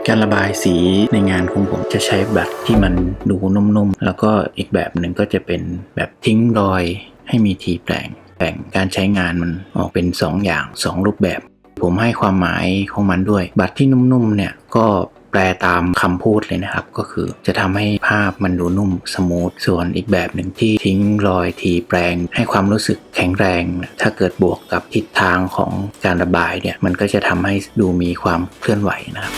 การระบายสีในงานของผมจะใช้บลัชที่มันดูนุ่มๆแล้วก็อีกแบบหนึ่งก็จะเป็นแบบทิ้งรอยให้มีทีแบ่งการใช้งานมันออกเป็น2 รูปแบบผมให้ความหมายของมันด้วยบลัชที่นุ่มๆเนี่ยก็แปลตามคำพูดเลยนะครับก็คือจะทำให้ภาพมันดูนุ่มสมูทส่วนอีกแบบหนึ่งที่ทิ้งรอยทีแปลงให้ความรู้สึกแข็งแรงถ้าเกิดบวกกับทิศทางของการระบายเนี่ยมันก็จะทำให้ดูมีความเคลื่อนไหวนะครับ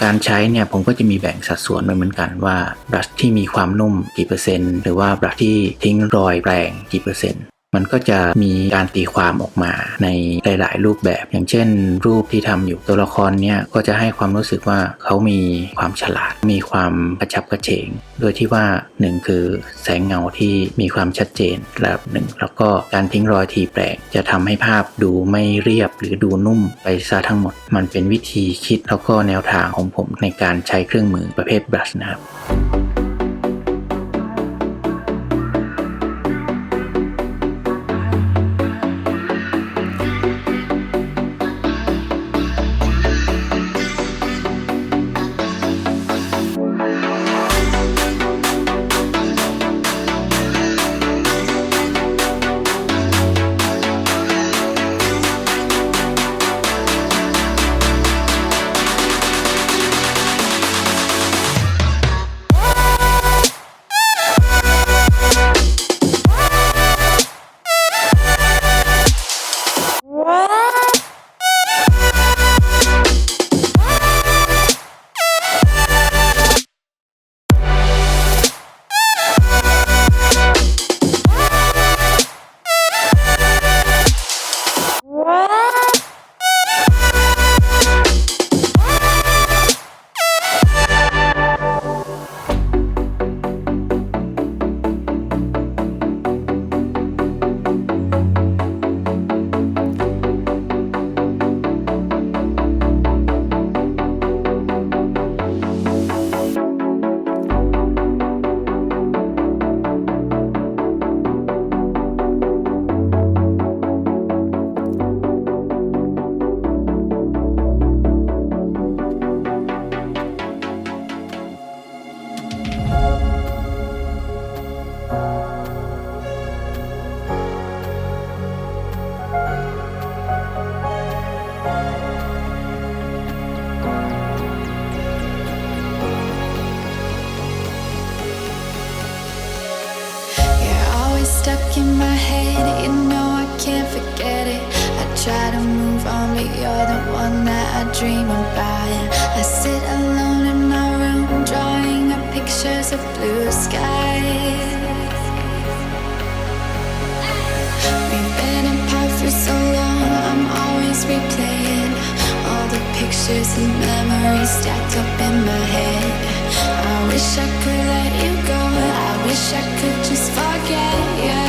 การใช้เนี่ยผมก็จะมีแบ่งสัดส่วนเหมือนกันว่าบลัชที่มีความนุ่มกี่เปอร์เซ็นต์หรือว่าบลัชที่ทิ้งรอยแปลงกี่เปอร์เซ็นต์มันก็จะมีการตีความออกมาในหลายๆรูปแบบอย่างเช่นรูปที่ทำอยู่ตัวละครเนี่ยก็จะให้ความรู้สึกว่าเขามีความฉลาดมีความกระฉับกระเฉงโดยที่ว่า1คือแสงเงาที่มีความชัดเจนระดับหนึ่งแล้วก็การทิ้งรอยทีแปลงจะทำให้ภาพดูไม่เรียบหรือดูนุ่มไปซะทั้งหมดมันเป็นวิธีคิดแล้วก็แนวทางของผมในการใช้เครื่องมือประเภทบลัชนะครับStuck in my head, you know I can't forget it. I try to move on, but you're the one that I dream about. I sit alone in my room, drawing up pictures of blue skies. We've been apart for so long, I'm always replaying all the pictures and memories stacked up in my head. I wish I could let you go, I wish I could just forget you.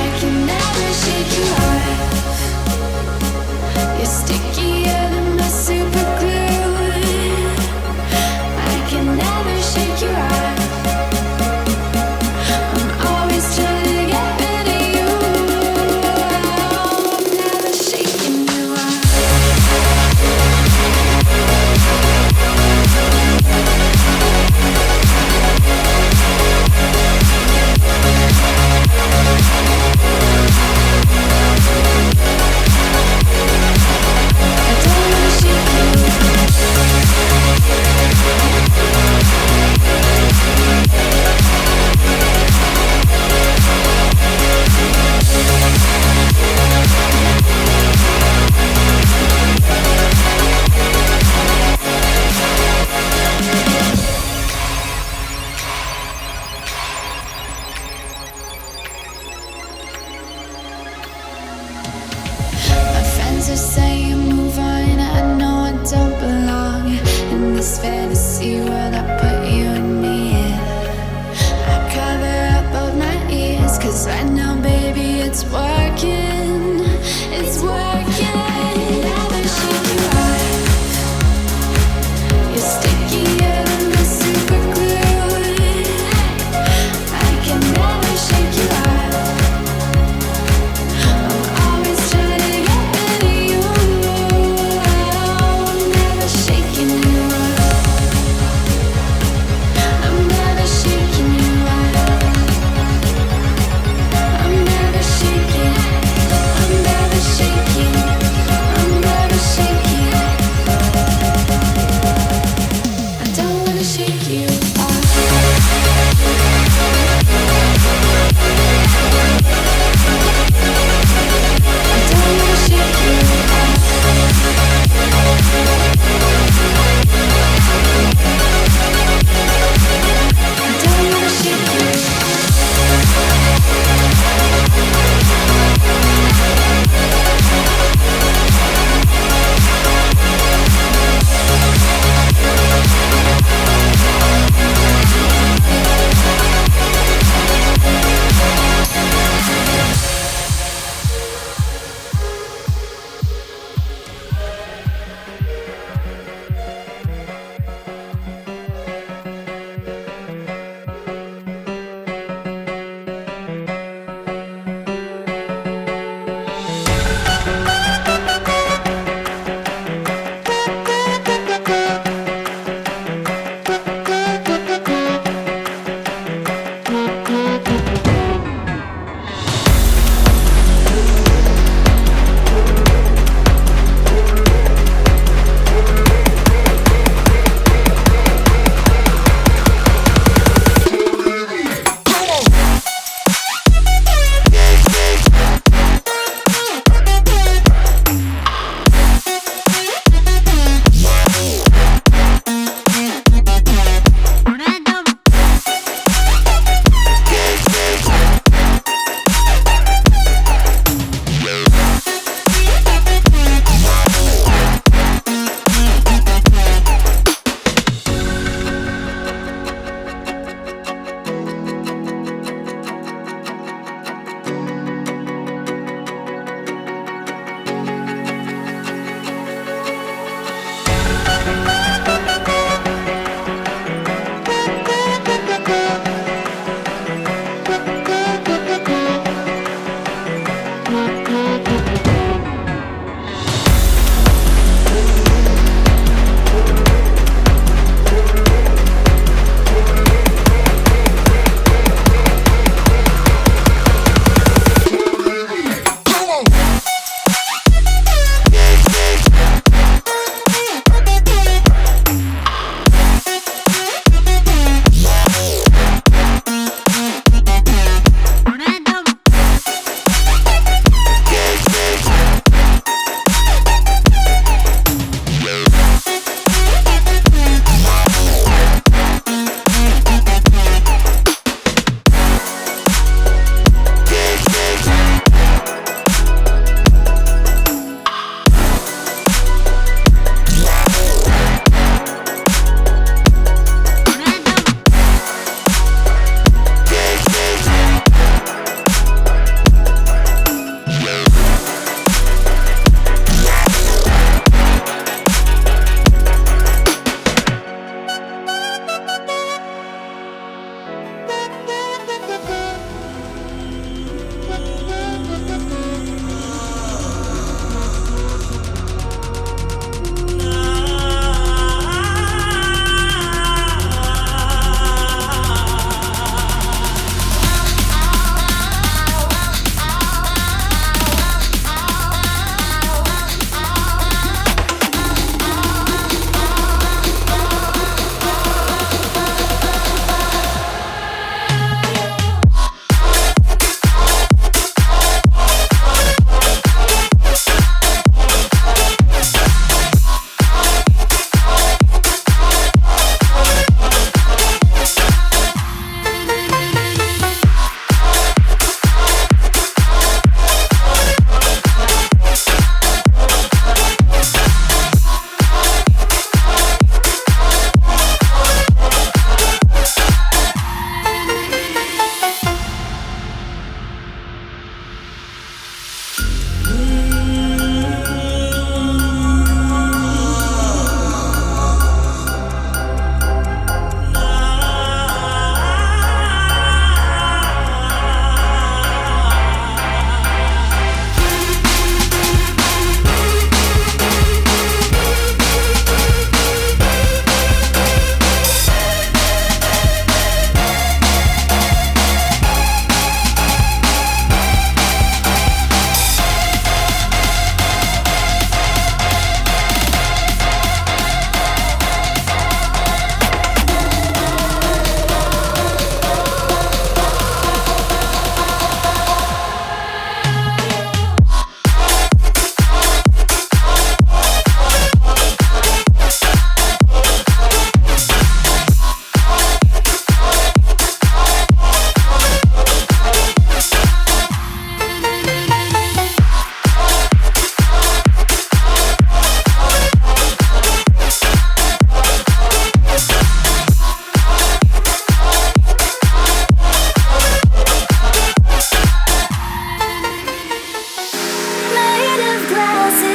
I can never shake you off. You're stickier than my super glue. I can never shake you off. I'm always trying to get rid of you. I'm never shaking you off. Are saying move on, I know I don't belong in this fantasy world I put you and me in. I cover up both my ears, cause I know baby it's working, it's working. Never shake you off. You're stickier than the super glue. I can never shake you off. I'm always trying to get rid of you.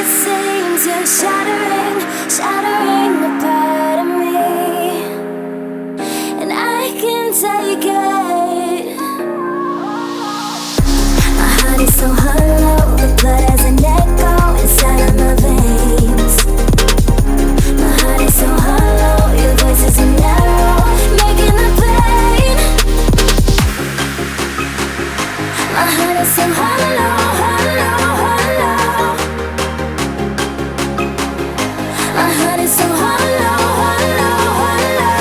it seems you're shattering, shattering a part of me, and I can take it. My heart is so hollow, the blood has an echo inside of my veins. My heart is so hollow, your voice is an arrow, making the pain. My heart is so hollow, hollow, hollow. My heart is so hollow, hollow, hollow.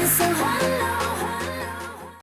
So